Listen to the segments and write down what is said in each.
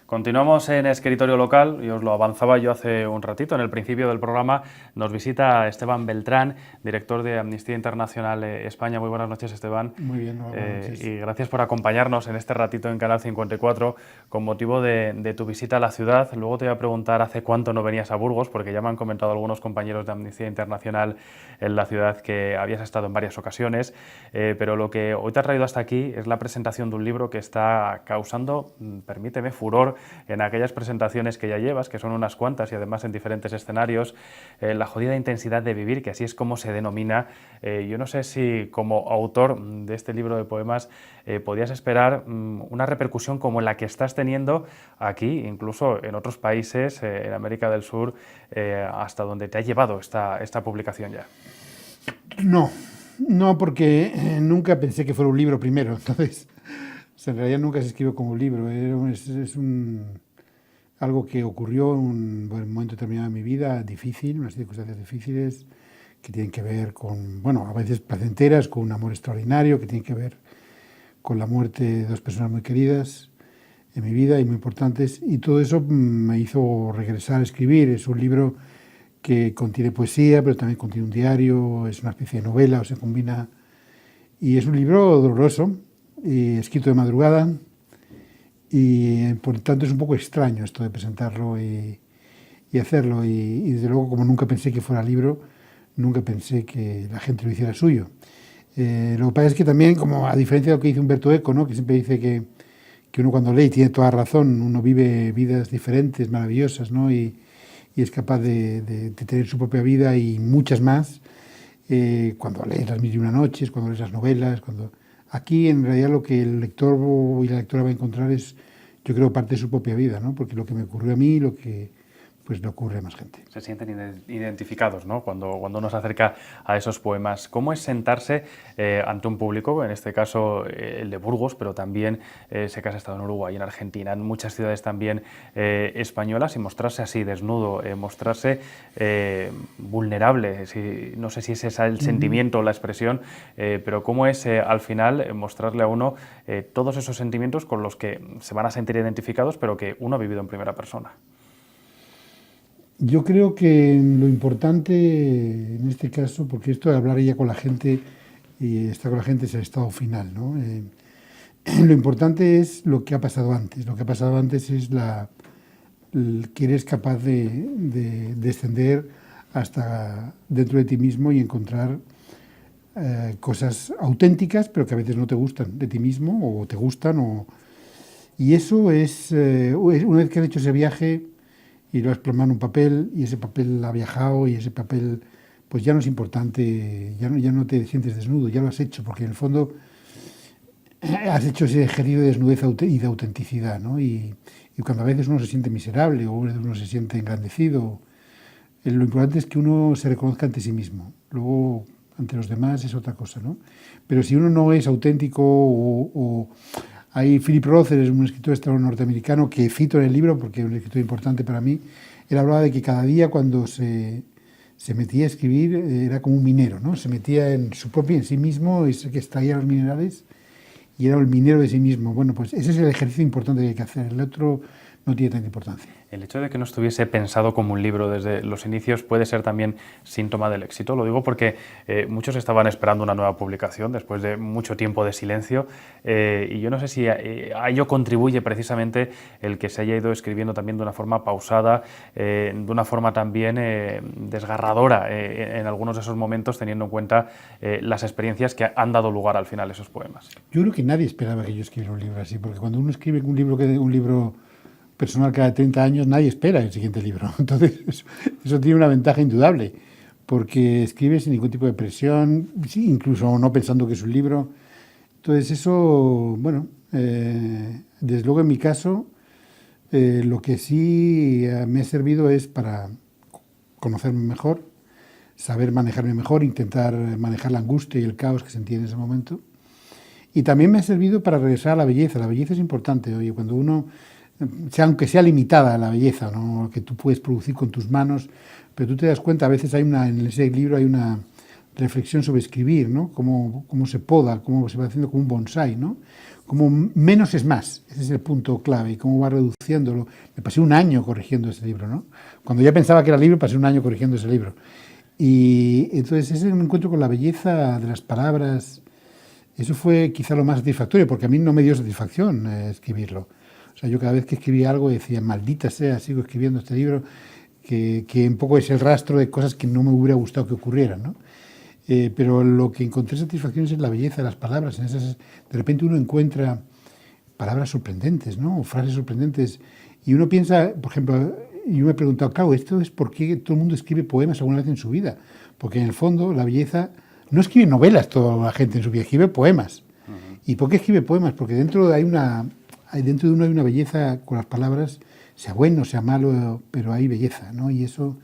Continuamos en Escritorio Local y os lo avanzaba yo hace un ratito. En el principio del programa nos visita Esteban Beltrán, director de Amnistía Internacional España. Muy buenas noches, Esteban. Muy bien, buenas noches. Y gracias por acompañarnos en este ratito en Canal 54 con motivo de tu visita a la ciudad. Luego te voy a preguntar hace cuánto no venías a Burgos, porque ya me han comentado algunos compañeros de Amnistía Internacional en la ciudad que habías estado en varias ocasiones. Pero lo que hoy te ha traído hasta aquí es la presentación de un libro que está causando, permíteme, furor en aquellas presentaciones que ya llevas, que son unas cuantas y además en diferentes escenarios. La jodida intensidad de vivir, que así es como se denomina. Yo no sé si como autor de este libro de poemas podías esperar una repercusión como la que estás teniendo aquí, incluso en otros países, en América del Sur, hasta donde te ha llevado esta publicación ya. No, porque nunca pensé que fuera un libro primero, entonces en realidad nunca se escribió como un libro, algo que ocurrió en un momento determinado de mi vida, difícil, unas circunstancias difíciles que tienen que ver con, bueno, a veces placenteras, con un amor extraordinario, que tienen que ver con la muerte de dos personas muy queridas en mi vida y muy importantes, y todo eso me hizo regresar a escribir. Es un libro que contiene poesía, pero también contiene un diario, es una especie de novela, o se combina, y es un libro doloroso, escrito de madrugada, y por tanto es un poco extraño esto de presentarlo y hacerlo, y desde luego, como nunca pensé que fuera libro, nunca pensé que la gente lo hiciera suyo. Lo que pasa es que también, como a diferencia de lo que dice Humberto Eco, ¿no?, que siempre dice que uno cuando lee, tiene toda razón, uno vive vidas diferentes, maravillosas, ¿no?, y es capaz de tener su propia vida y muchas más, cuando lees Las Mil y una Noches, cuando lees las novelas, Aquí, en realidad, lo que el lector y la lectora va a encontrar es, yo creo, parte de su propia vida, ¿no?, porque lo que me ocurrió a mí, lo que pues le ocurre a más gente. Se sienten identificados, ¿no?, cuando uno se acerca a esos poemas. ¿Cómo es sentarse ante un público, en este caso el de Burgos, pero también sé que has estado en Uruguay, en Argentina, en muchas ciudades también españolas, y mostrarse así, desnudo, mostrarse vulnerable? No sé si ese es el sentimiento o la expresión, pero cómo es al final mostrarle a uno todos esos sentimientos con los que se van a sentir identificados, pero que uno ha vivido en primera persona. Yo creo que lo importante en este caso, porque esto de hablar ya con la gente y estar con la gente es el estado final, ¿no? Lo importante es lo que ha pasado antes. Lo que ha pasado antes es que eres capaz de descender hasta dentro de ti mismo y encontrar cosas auténticas, pero que a veces no te gustan de ti mismo o te gustan. Y eso es, una vez que has hecho ese viaje y lo has plasmado en un papel, y ese papel ha viajado, y ese papel pues ya no es importante, ya no te sientes desnudo, ya lo has hecho, porque en el fondo has hecho ese ejercicio de desnudez y de autenticidad, ¿no? Y cuando a veces uno se siente miserable o uno se siente engrandecido, lo importante es que uno se reconozca ante sí mismo. Luego, ante los demás es otra cosa, ¿no? Pero si uno no es auténtico Hay Philip Roth, es un escritor norteamericano que cito en el libro porque es un escritor importante para mí. Él hablaba de que cada día cuando se metía a escribir era como un minero, ¿no? Se metía en sí mismo, es el que extraía los minerales y era el minero de sí mismo. Bueno, pues ese es el ejercicio importante que hay que hacer. El otro no tiene tanta importancia. El hecho de que no estuviese pensado como un libro desde los inicios puede ser también síntoma del éxito. Lo digo porque muchos estaban esperando una nueva publicación después de mucho tiempo de silencio, y yo no sé si a ello contribuye precisamente el que se haya ido escribiendo también de una forma pausada, de una forma también desgarradora en algunos de esos momentos, teniendo en cuenta las experiencias que han dado lugar al final a esos poemas. Yo creo que nadie esperaba que yo escribiera un libro así, porque cuando uno escribe un libro personal cada 30 años, nadie espera el siguiente libro. Entonces, eso tiene una ventaja indudable, porque escribe sin ningún tipo de presión, sí, incluso no pensando que es un libro. Entonces, eso, bueno, desde luego en mi caso, lo que sí me ha servido es para conocerme mejor, saber manejarme mejor, intentar manejar la angustia y el caos que sentí en ese momento. Y también me ha servido para regresar a la belleza. La belleza es importante. Oye, cuando uno, aunque sea limitada la belleza, ¿no?, que tú puedes producir con tus manos, pero tú te das cuenta, a veces en ese libro hay una reflexión sobre escribir, ¿no? Cómo se poda, cómo se va haciendo como un bonsái, ¿no? Como menos es más, ese es el punto clave, y cómo va reduciéndolo. Me pasé un año corrigiendo ese libro, ¿no? Cuando ya pensaba que era libro, pasé un año corrigiendo ese libro. Y entonces ese encuentro con la belleza de las palabras, eso fue quizá lo más satisfactorio, porque a mí no me dio satisfacción escribirlo. O sea, yo cada vez que escribía algo decía, maldita sea, sigo escribiendo este libro, que un poco es el rastro de cosas que no me hubiera gustado que ocurrieran, ¿no? Pero lo que encontré satisfacción es en la belleza de las palabras. De repente uno encuentra palabras sorprendentes, ¿no? O frases sorprendentes. Y uno piensa, por ejemplo, yo me he preguntado, claro, esto es por qué todo el mundo escribe poemas alguna vez en su vida. Porque en el fondo la belleza, no escribe novelas toda la gente en su vida, escribe poemas. ¿Y por qué escribe poemas? Porque dentro de uno hay una belleza con las palabras, sea bueno, sea malo, pero hay belleza, ¿no? Y eso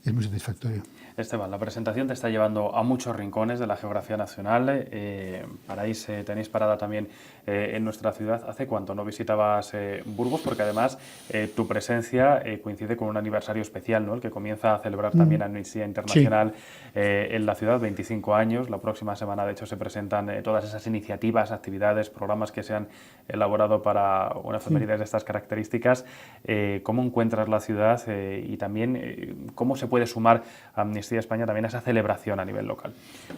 es muy satisfactorio. Esteban, la presentación te está llevando a muchos rincones de la geografía nacional. Tenéis parada también en nuestra ciudad. ¿Hace cuánto no visitabas Burgos? Porque además tu presencia coincide con un aniversario especial, ¿no? El que comienza a celebrar también Amnistía Internacional en la ciudad, 25 años. La próxima semana, de hecho, se presentan todas esas iniciativas, actividades, programas que se han elaborado para una efeméride de estas características. ¿Cómo encuentras la ciudad y también cómo se puede sumar a Amnistía España también a esa celebración a nivel local?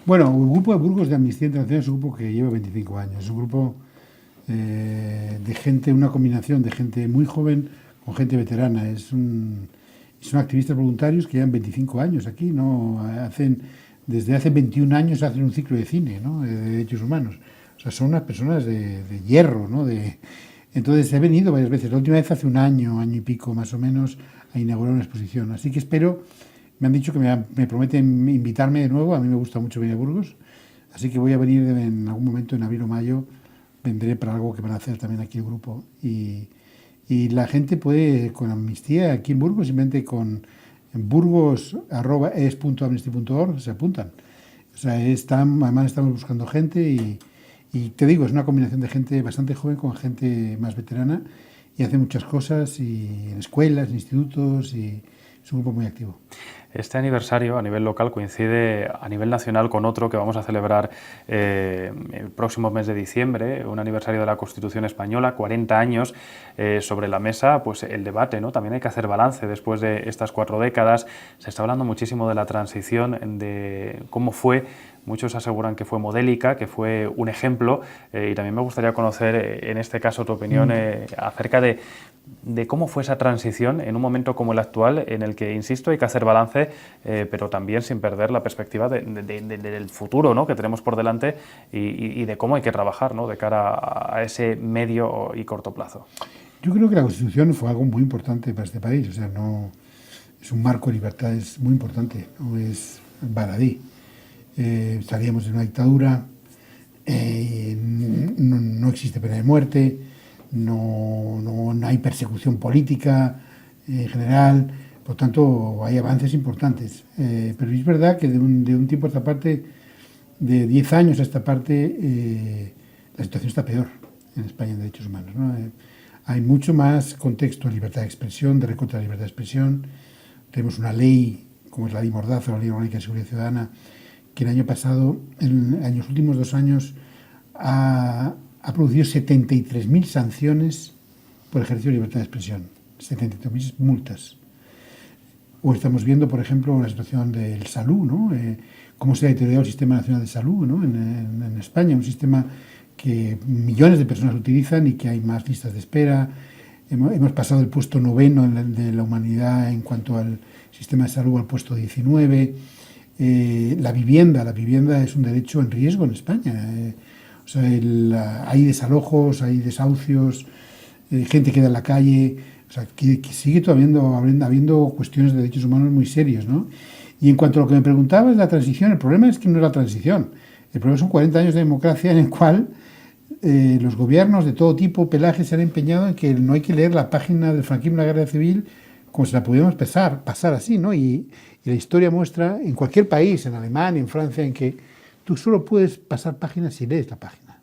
Bueno, el grupo de Burgos de Amnistía Internacional es un grupo que lleva 25 años. Es un grupo de gente, una combinación de gente muy joven con gente veterana. Son activistas voluntarios que llevan 25 años aquí, ¿no? Desde hace 21 años hacen un ciclo de cine, ¿no? De derechos humanos. O sea, son unas personas de hierro, ¿no? Entonces he venido varias veces. La última vez hace un año y pico más o menos, a inaugurar una exposición. Así que espero. Me han dicho que me prometen invitarme de nuevo. A mí me gusta mucho venir a Burgos, así que voy a venir en algún momento, en abril o mayo, vendré para algo que van a hacer también aquí el grupo. Y la gente puede, con Amnistía aquí en Burgos, simplemente con burgos@es.amnesty.org se apuntan. O sea, además estamos buscando gente y te digo, es una combinación de gente bastante joven con gente más veterana y hace muchas cosas y en escuelas, en institutos, y es un grupo muy activo. Este aniversario a nivel local coincide a nivel nacional con otro que vamos a celebrar el próximo mes de diciembre, un aniversario de la Constitución Española, 40 años sobre la mesa, pues el debate, ¿no? También hay que hacer balance después de estas 4 décadas. Se está hablando muchísimo de la transición, de cómo fue. Muchos aseguran que fue modélica, que fue un ejemplo, y también me gustaría conocer en este caso tu opinión acerca de cómo fue esa transición en un momento como el actual, en el que, insisto, hay que hacer balance, pero también sin perder la perspectiva del futuro, ¿no? Que tenemos por delante y de cómo hay que trabajar, ¿no? De cara a ese medio y corto plazo. Yo creo que la Constitución fue algo muy importante para este país. O sea, no es un marco de libertades muy importante, no es baladí. Estaríamos en una dictadura, no existe pena de muerte, no hay persecución política en general, por tanto hay avances importantes. Pero es verdad que de un tiempo a esta parte, de 10 años a esta parte, la situación está peor en España en derechos humanos, ¿no? Hay mucho más contexto de libertad de expresión, de recorte de la libertad de expresión. Tenemos una ley, como es la ley Mordaza, la Ley Orgánica de Seguridad Ciudadana, que el año pasado, en los últimos 2 años, ha producido 73.000 sanciones por ejercicio de libertad de expresión, 73.000 multas. O estamos viendo, por ejemplo, la situación del salud, ¿no? Cómo se ha deteriorado el Sistema Nacional de Salud, ¿no? en España, un sistema que millones de personas utilizan y que hay más listas de espera. Hemos pasado del puesto 9º de la humanidad en cuanto al sistema de salud al puesto 19. La vivienda es un derecho en riesgo en España. O sea, hay desalojos, hay desahucios, gente queda en la calle. O sea, que sigue todavía habiendo cuestiones de derechos humanos muy serios, ¿no? Y en cuanto a lo que me preguntabas, la transición, el problema es que no es la transición. El problema son 40 años de democracia en el cual los gobiernos de todo tipo, pelaje, se han empeñado en que no hay que leer la página del franquismo y la guerra civil como si la pudiéramos pasar así, ¿no? Y la historia muestra, en cualquier país, en Alemania, en Francia, en que tú solo puedes pasar páginas si lees la página.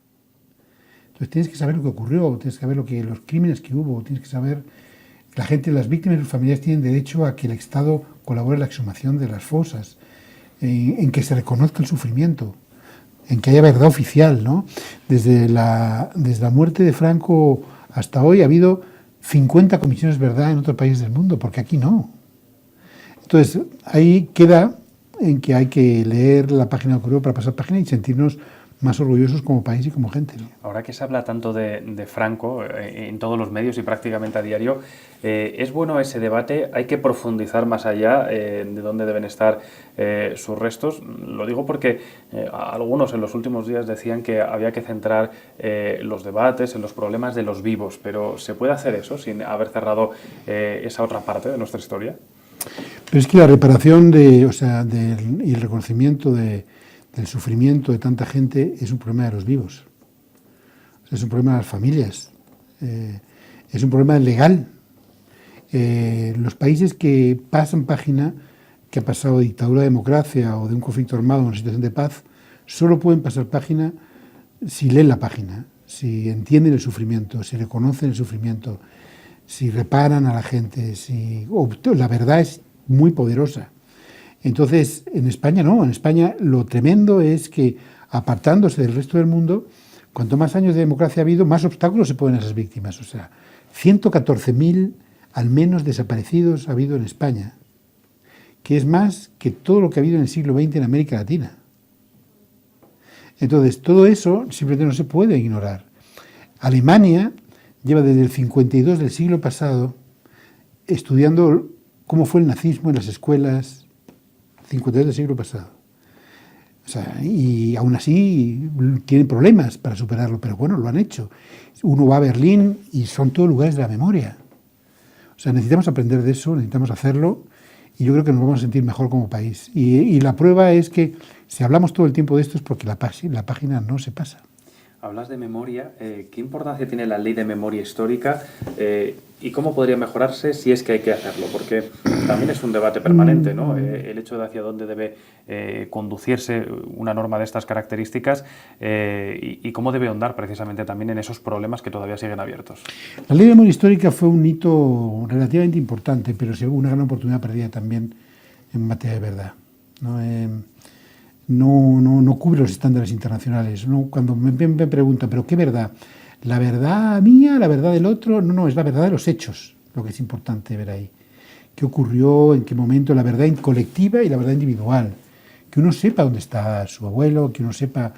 Entonces tienes que saber lo que ocurrió, tienes que saber los crímenes que hubo, tienes que saber que las víctimas y sus familiares tienen derecho a que el Estado colabore en la exhumación de las fosas. en que se reconozca el sufrimiento, en que haya verdad oficial, ¿no? Desde la muerte de Franco hasta hoy ha habido 50 comisiones de verdad en otros países del mundo, porque aquí no. Entonces, ahí queda en que hay que leer la página de Correo para pasar página y sentirnos más orgullosos como país y como gente, ¿no? Ahora que se habla tanto de Franco en todos los medios y prácticamente a diario, ¿es bueno ese debate? ¿Hay que profundizar más allá de dónde deben estar sus restos? Lo digo porque algunos en los últimos días decían que había que centrar los debates en los problemas de los vivos, pero ¿se puede hacer eso sin haber cerrado esa otra parte de nuestra historia? Pero es que la reparación y el reconocimiento del sufrimiento de tanta gente es un problema de los vivos, es un problema de las familias, es un problema legal. Los países que pasan página, que ha pasado de dictadura a democracia o de un conflicto armado a una situación de paz, solo pueden pasar página si leen la página, si entienden el sufrimiento, si reconocen el sufrimiento, si reparan a la gente, la verdad es muy poderosa. Entonces, en España no, en España lo tremendo es que, apartándose del resto del mundo, cuanto más años de democracia ha habido, más obstáculos se ponen a esas víctimas. O sea, 114.000 al menos desaparecidos ha habido en España, que es más que todo lo que ha habido en el siglo XX en América Latina. Entonces, todo eso simplemente no se puede ignorar. Alemania lleva desde el 52 del siglo pasado estudiando cómo fue el nazismo en las escuelas, 52 del siglo pasado. O sea, y aún así tienen problemas para superarlo, pero bueno, lo han hecho. Uno va a Berlín y son todos lugares de la memoria. O sea, necesitamos aprender de eso, necesitamos hacerlo, y yo creo que nos vamos a sentir mejor como país. Y la prueba es que si hablamos todo el tiempo de esto es porque la página no se pasa. Hablas de memoria. ¿Qué importancia tiene la ley de memoria histórica y cómo podría mejorarse si es que hay que hacerlo? Porque también es un debate permanente, ¿no? El hecho de hacia dónde debe conducirse una norma de estas características y cómo debe ahondar precisamente también en esos problemas que todavía siguen abiertos. La ley de memoria histórica fue un hito relativamente importante, pero sí hubo una gran oportunidad perdida también en materia de verdad, ¿no? No cubre los estándares internacionales. ¿No? Cuando me preguntan, ¿pero qué verdad? ¿La verdad mía? ¿La verdad del otro? No, es la verdad de los hechos, lo que es importante ver ahí. ¿Qué ocurrió? ¿En qué momento? La verdad colectiva y la verdad individual. Que uno sepa dónde está su abuelo, que uno sepa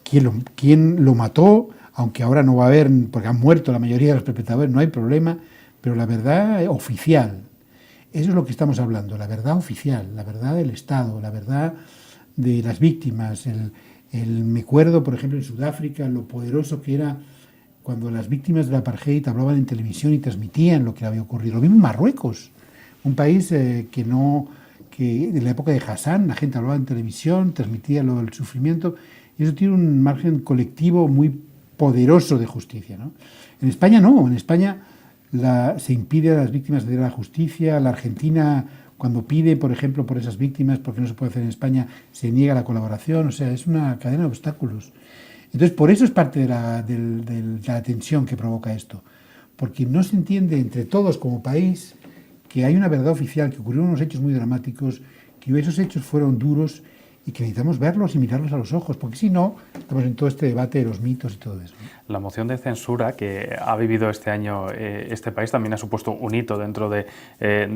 quién lo mató, aunque ahora no va a haber, porque han muerto la mayoría de los perpetradores, no hay problema, pero la verdad oficial. Eso es lo que estamos hablando, la verdad oficial, la verdad del Estado, la verdad de las víctimas. Me acuerdo, por ejemplo, en Sudáfrica, lo poderoso que era cuando las víctimas del apartheid hablaban en televisión y transmitían lo que había ocurrido. Lo mismo en Marruecos, un país que en la época de Hassan la gente hablaba en televisión, transmitía el sufrimiento, y eso tiene un margen colectivo muy poderoso de justicia, ¿no? En España no, en España se impide a las víctimas de la justicia. La Argentina, cuando pide, por ejemplo, por esas víctimas, porque no se puede hacer en España, se niega la colaboración. O sea, es una cadena de obstáculos. Entonces, por eso es parte de la tensión que provoca esto. Porque no se entiende entre todos como país que hay una verdad oficial, que ocurrieron unos hechos muy dramáticos, que esos hechos fueron duros y que necesitamos verlos y mirarlos a los ojos, porque si no, estamos en todo este debate de los mitos y todo eso. La moción de censura que ha vivido este año este país también ha supuesto un hito dentro de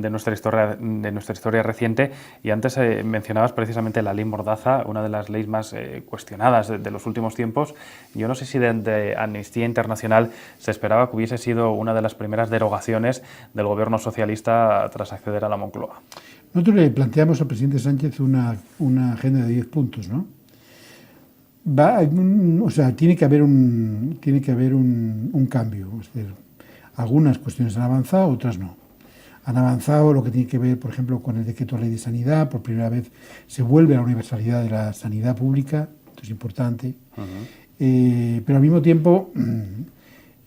nuestra historia reciente, y antes mencionabas precisamente la ley Mordaza, una de las leyes más cuestionadas de los últimos tiempos. Yo no sé si de Amnistía Internacional se esperaba que hubiese sido una de las primeras derogaciones del gobierno socialista tras acceder a la Moncloa. Nosotros le planteamos al presidente Sánchez una agenda de 10 puntos, ¿no? Tiene que haber un cambio. Es decir, algunas cuestiones han avanzado, otras no. Han avanzado lo que tiene que ver, por ejemplo, con el decreto de ley de sanidad. Por primera vez se vuelve a la universalidad de la sanidad pública, esto es importante. Pero al mismo tiempo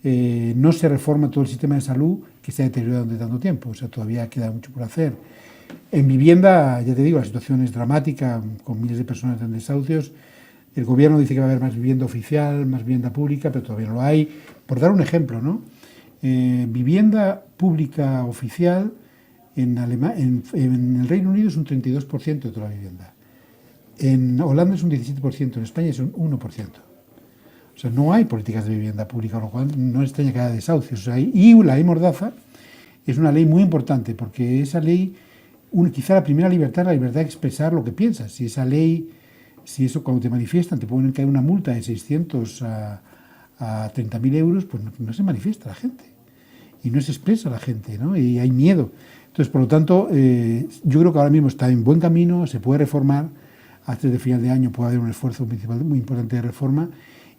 no se reforma todo el sistema de salud que se ha deteriorado durante tanto tiempo. O sea, todavía queda mucho por hacer. En vivienda, ya te digo, la situación es dramática, con miles de personas en desahucios. El gobierno dice que va a haber más vivienda oficial, más vivienda pública, pero todavía no lo hay. Por dar un ejemplo, ¿no? Vivienda pública oficial en el Reino Unido es un 32% de toda la vivienda. En Holanda es un 17%, en España es un 1%. O sea, no hay políticas de vivienda pública, con lo cual no extraña que haya desahucios. O sea, y la ley Mordaza es una ley muy importante, porque esa ley, quizá la primera libertad es la libertad de expresar lo que piensas. Si esa ley, si eso cuando te manifiestan te pueden caer una multa de 600 a 30.000 euros, pues no se manifiesta la gente. Y no se expresa la gente, ¿no? Y hay miedo. Entonces, por lo tanto, yo creo que ahora mismo está en buen camino, se puede reformar. Antes de final de año puede haber un esfuerzo muy importante de reforma.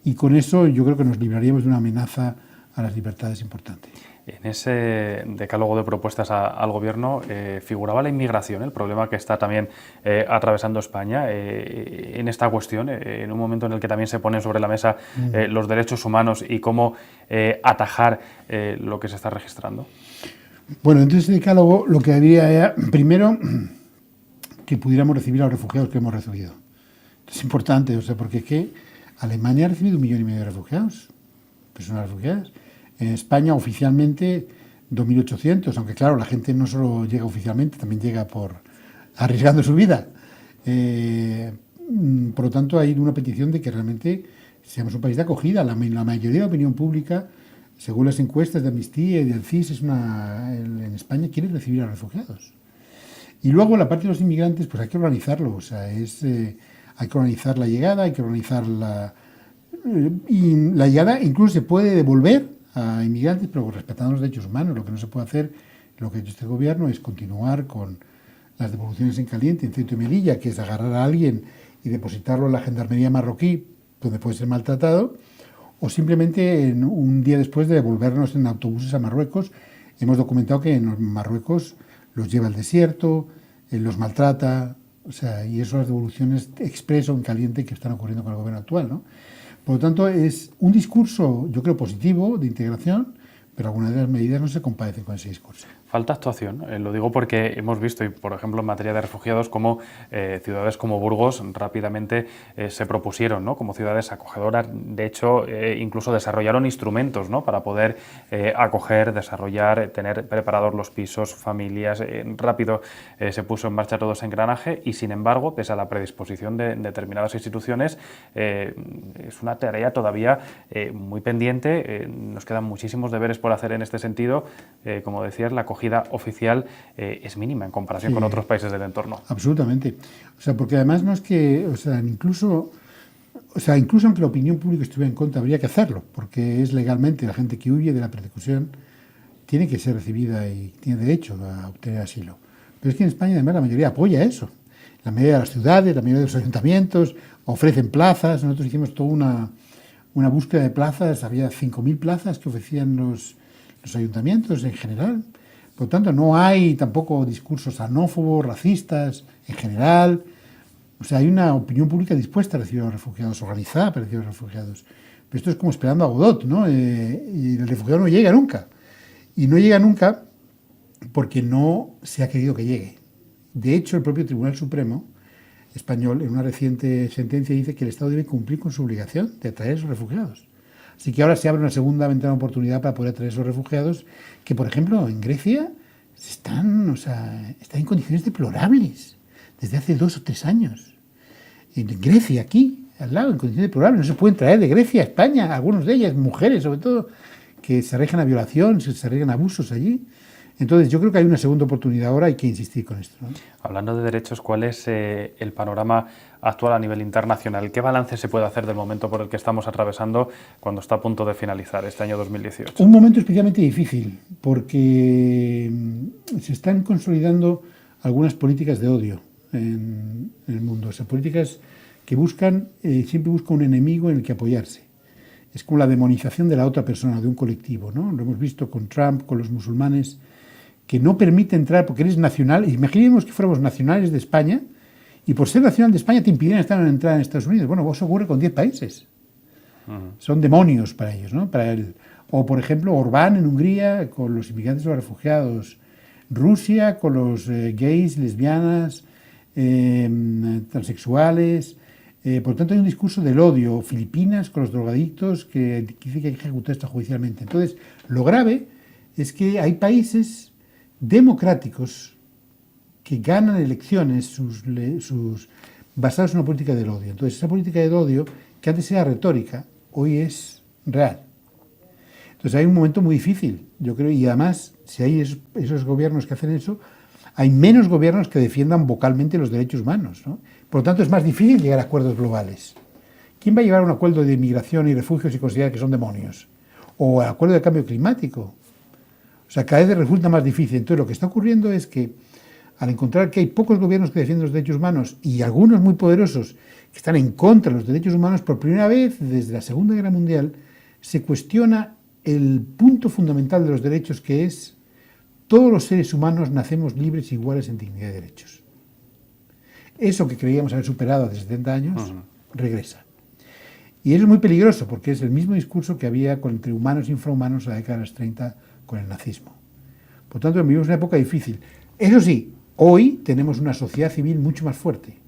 Y con eso yo creo que nos libraríamos de una amenaza a las libertades importante. En ese decálogo de propuestas al Gobierno figuraba la inmigración, el problema que está también atravesando España en esta cuestión, en un momento en el que también se ponen sobre la mesa los derechos humanos y cómo atajar lo que se está registrando. Bueno, entonces ese decálogo lo que había era, primero, que pudiéramos recibir a los refugiados que hemos recibido. Es importante, o sea, porque es que Alemania ha recibido 1,5 millones de refugiados, personas refugiadas. En España, oficialmente, 2.800, aunque claro, la gente no solo llega oficialmente, también llega arriesgando su vida. Por lo tanto, hay una petición de que realmente seamos un país de acogida. La mayoría de la opinión pública, según las encuestas de Amnistía y del CIS, en España quiere recibir a refugiados. Y luego, la parte de los inmigrantes, pues hay que organizarlo. O sea, hay que organizar la llegada, hay que organizar y la llegada incluso se puede devolver a inmigrantes, pero respetando los derechos humanos. Lo que no se puede hacer, lo que ha hecho este gobierno, es continuar con las devoluciones en caliente en Ceuta y Melilla, que es agarrar a alguien y depositarlo en la gendarmería marroquí, donde puede ser maltratado, o simplemente un día después de devolvernos en autobuses a Marruecos. Hemos documentado que en Marruecos los lleva al desierto, los maltrata, o sea, y eso las devoluciones express o en caliente que están ocurriendo con el gobierno actual, ¿no? Por lo tanto, es un discurso, yo creo, positivo de integración, pero algunas de las medidas no se compadecen con ese discurso. Falta actuación, lo digo porque hemos visto, y por ejemplo en materia de refugiados, cómo ciudades como Burgos rápidamente se propusieron, ¿no?, como ciudades acogedoras. De hecho, incluso desarrollaron instrumentos, ¿no?, para poder acoger, desarrollar, tener preparados los pisos, familias. Rápido se puso en marcha todo ese engranaje y, sin embargo, pese a la predisposición de determinadas instituciones, es una tarea todavía muy pendiente. Nos quedan muchísimos deberes por hacer en este sentido. Como decías, la acogida oficial es mínima en comparación con otros países del entorno. Absolutamente. O sea, porque además no es que, incluso aunque la opinión pública estuviera en contra, habría que hacerlo, porque es legalmente la gente que huye de la persecución tiene que ser recibida y tiene derecho a obtener asilo. Pero es que en España, además, la mayoría apoya eso. La mayoría de las ciudades, la mayoría de los ayuntamientos ofrecen plazas. Nosotros hicimos toda una búsqueda de plazas. Había 5.000 plazas que ofrecían los ayuntamientos en general. Por lo tanto, no hay tampoco discursos xenófobos, racistas, en general. O sea, hay una opinión pública dispuesta a recibir a los refugiados, organizada para recibir a los refugiados. Pero esto es como esperando a Godot, ¿no? Y el refugiado no llega nunca. Y no llega nunca porque no se ha querido que llegue. De hecho, el propio Tribunal Supremo español, en una reciente sentencia, dice que el Estado debe cumplir con su obligación de atraer a esos refugiados. Así que ahora se abre una segunda ventana de oportunidad para poder atraer a esos refugiados que, por ejemplo, en Grecia están en condiciones deplorables desde hace 2 o 3 años. En Grecia, aquí, al lado, en condiciones deplorables. No se pueden traer de Grecia a España, algunos de ellas, mujeres sobre todo, que se arriesgan a violación, se arriesgan a abusos allí. Entonces, yo creo que hay una segunda oportunidad ahora, hay que insistir con esto, ¿no? Hablando de derechos, ¿cuál es el panorama actual a nivel internacional? ¿Qué balance se puede hacer del momento por el que estamos atravesando cuando está a punto de finalizar este año 2018? Un momento especialmente difícil, porque se están consolidando algunas políticas de odio en el mundo. O sea, políticas que siempre buscan un enemigo en el que apoyarse. Es como la demonización de la otra persona, de un colectivo, ¿no? Lo hemos visto con Trump, con los musulmanes, que no permite entrar porque eres nacional. Imaginemos que fuéramos nacionales de España y por ser nacional de España te impidieran entrar en Estados Unidos. Bueno, eso ocurre con 10 países. Son demonios para ellos, ¿no? O, por ejemplo, Orbán en Hungría con los inmigrantes o los refugiados. Rusia con los gays, lesbianas, transexuales. Por tanto, hay un discurso del odio. Filipinas con los drogadictos que dice que hay que ejecutar extrajudicialmente. Entonces, lo grave es que hay países democráticos que ganan elecciones, sus basados en una política del odio. Entonces, esa política del odio, que antes era retórica, hoy es real. Entonces, hay un momento muy difícil, yo creo, y además, si hay esos gobiernos que hacen eso, hay menos gobiernos que defiendan vocalmente los derechos humanos, ¿no? Por lo tanto, es más difícil llegar a acuerdos globales. ¿Quién va a llevar a un acuerdo de inmigración y refugios y considera que son demonios? O al acuerdo de cambio climático. O sea, cada vez resulta más difícil. Entonces, lo que está ocurriendo es que, al encontrar que hay pocos gobiernos que defienden los derechos humanos y algunos muy poderosos que están en contra de los derechos humanos, por primera vez desde la Segunda Guerra Mundial se cuestiona el punto fundamental de los derechos, que es: todos los seres humanos nacemos libres e iguales en dignidad y derechos. Eso que creíamos haber superado hace 70 años regresa. Y eso es muy peligroso, porque es el mismo discurso que había entre humanos e infrahumanos en la década de los 30 con el nazismo. Por tanto, vivimos una época difícil. Eso sí, hoy tenemos una sociedad civil mucho más fuerte,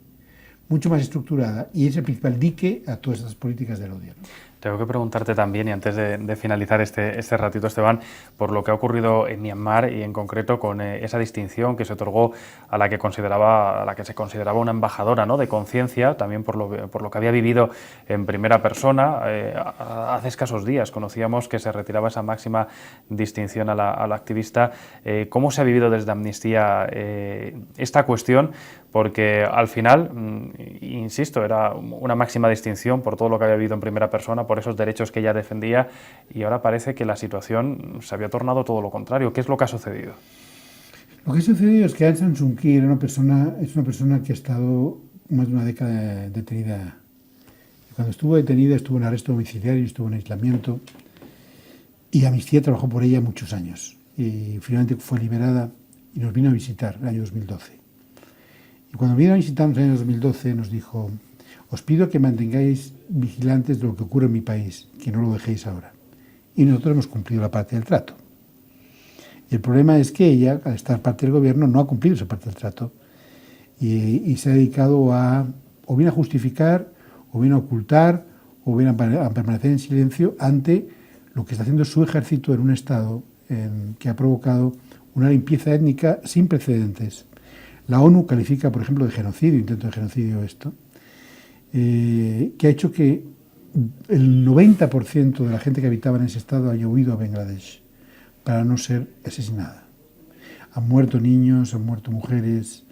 mucho más estructurada, y es el principal dique a todas estas políticas del odio, ¿no? Tengo que preguntarte también, y antes de finalizar este ratito, Esteban, por lo que ha ocurrido en Myanmar y en concreto con esa distinción que se otorgó a la que se consideraba una embajadora, ¿no?, de conciencia, también por lo que había vivido en primera persona. Hace escasos días conocíamos que se retiraba esa máxima distinción a la activista. ¿Cómo se ha vivido desde Amnistía esta cuestión? Porque al final, insisto, era una máxima distinción por todo lo que había vivido en primera persona, por esos derechos que ella defendía, y ahora parece que la situación se había tornado todo lo contrario. ¿Qué es lo que ha sucedido? Lo que ha sucedido es que Aung San Suu Kyi es una persona que ha estado más de una década detenida. Cuando estuvo detenida estuvo en arresto domiciliario, estuvo en aislamiento, y Amnistía trabajó por ella muchos años. Y finalmente fue liberada y nos vino a visitar el año 2012. Y cuando vino a visitarnos en el año 2012 nos dijo: os pido que mantengáis vigilantes de lo que ocurre en mi país, que no lo dejéis ahora. Y nosotros hemos cumplido la parte del trato. Y el problema es que ella, al estar parte del gobierno, no ha cumplido esa parte del trato y se ha dedicado a, o bien a justificar, o bien a ocultar, o bien a permanecer en silencio ante lo que está haciendo su ejército en un estado que ha provocado una limpieza étnica sin precedentes. La ONU califica, por ejemplo, de genocidio, intento de genocidio esto, que ha hecho que el 90% de la gente que habitaba en ese estado haya huido a Bangladesh para no ser asesinada. Han muerto niños, han muerto mujeres,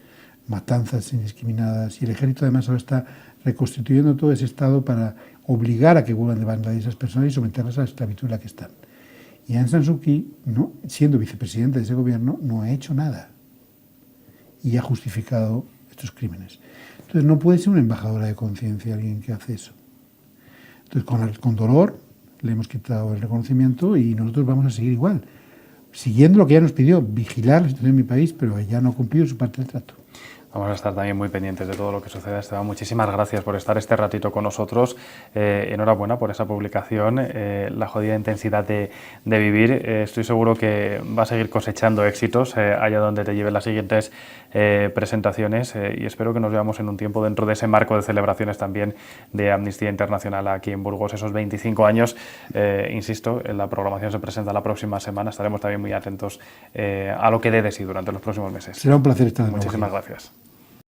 matanzas indiscriminadas, y el ejército además ahora está reconstituyendo todo ese estado para obligar a que vuelvan de Bangladesh a esas personas y someterlas a la esclavitud en la que están. Y Aung San Suu Kyi, ¿no?, siendo vicepresidenta de ese gobierno, no ha hecho nada y ha justificado estos crímenes. Entonces no puede ser una embajadora de conciencia alguien que hace eso. Entonces con dolor le hemos quitado el reconocimiento y nosotros vamos a seguir igual, siguiendo lo que ella nos pidió: vigilar la situación en mi país, pero ella no ha cumplido su parte del trato. Vamos a estar también muy pendientes de todo lo que suceda, Esteban. Muchísimas gracias por estar este ratito con nosotros. Enhorabuena por esa publicación, La jodida intensidad de vivir. Estoy seguro que va a seguir cosechando éxitos allá donde te lleven las siguientes presentaciones, y espero que nos veamos en un tiempo dentro de ese marco de celebraciones también de Amnistía Internacional aquí en Burgos, esos 25 años. Insisto, la programación se presenta la próxima semana. Estaremos también muy atentos a lo que dé de sí durante los próximos meses. Será un placer estar de nuevo. Muchísimas gracias.